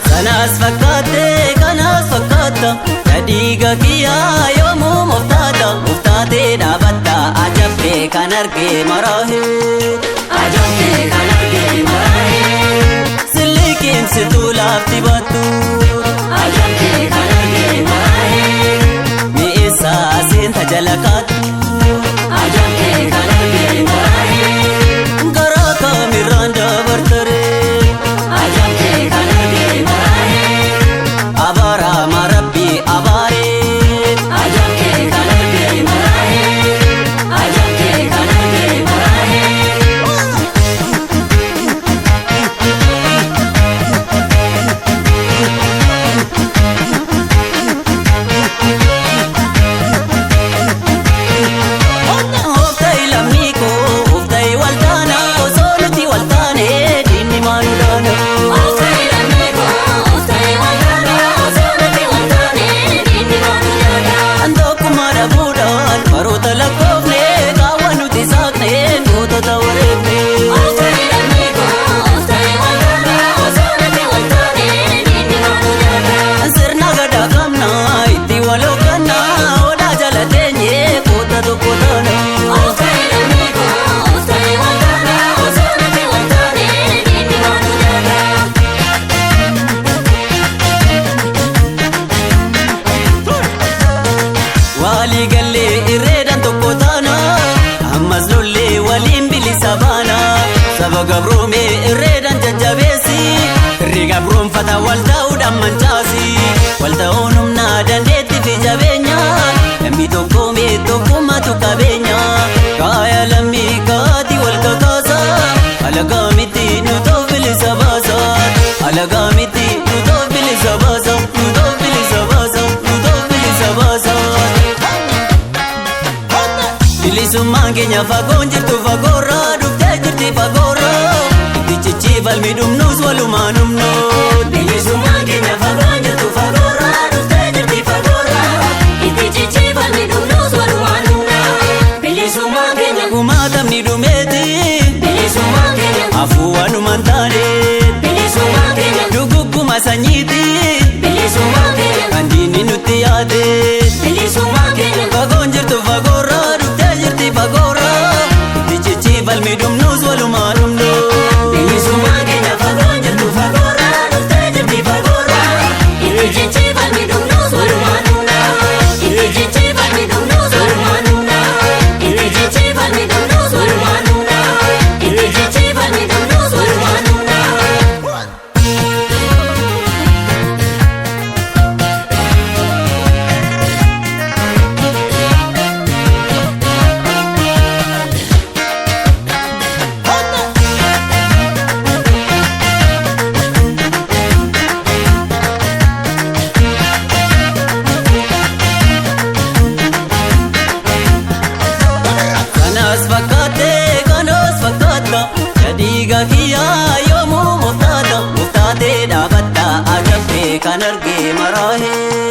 kanas fakkaata Yadiga kiyya yoomuu muftaatee dhaabatta Ajabdee kan argee marahee Silliqiin situu laafti battu Ajabdee kan argee marahee Mi'eessaa seenta jala kaatu Ajabdee kan argee marahee Garaa kaamirraan dabartaree Ajabdee kan argee marahee Abara marabbi abaree Ajabdee kan argee marahee Ajabdee kan argee marahee Oftay lamni ko oftay waltaana osoo nuti waltaane diinni maanudhaana Oftay lamni ko oftay waltaana osoo nuti waltaane diinni maanudhaana Andookuma dhabuudhaan baroota lakkoofne kaawwa nuti saaqne gootota wareefne Oftay lamni ko oftay waltaana osoo nuti waltaane diinni maanudhaana Sirna gadaa qabna itti waloo kanna odaa jala teenye goota tokko taana Oftay lamni ko oftay waltaana osoo nuti waltaane diinni maanudhaana Walii gallee irreedhaan tokko taana ammas lollee waliin bilisa baana Saba gabroomee irreedhaan jajjabeessi Irree gabroonfata wal ta'uudhaan mancaasi Wal ta'uun humnaa dandeetti fi jabeenya Lammii tokkoomee tokkummatu qabeenya Kaaya lammii kaati wal kakaasa Alagaa miti nu ta'u bilisa baasa Alagaa miti nu ta'u bilisa baasa Nu ta'u bilisa baasa Nu ta'u bilisa baasa Bilisummaan keenya fagoon jirtu fagoorraa dhuftee jirti fagoorraa Itti cicciibal midhumnuus walumaan humnoo Bilisummaan keenya fagoon jirtu fagoorraa dhuftee jirti fagoorraa Itti cicciibal midhumnuus walumaan humnoo Bilisummaan keenya kumaatamni dhumeeti Bilisummaan keenya hafuuwwanumaan taane Bilisummaan keenya dugugguma sanyiiti Bilisummaan keenya kan diinni nutti yaade Bilisummaan keenya fagoon jirtu fagoorraa dhuftee jirti fagoorraa Itti cicciibal midhumnuus walumaan humnoo Bilisummaan keenya fagoon jirtu fagoorraa dhuftee jirti fagoorraa Itti cicciibal midhumnuus walumaan humnoo Itti cicciibal midhumnuus walumaan humnoo Itti cicciibal midhumnuus walumaan humnoo Itti cicciibal midhumnuus walumaan humnoo kanas fakkaata Yadiga kiyya yoomuu muftaatee dhaabatta Ajabdee kan argee marahee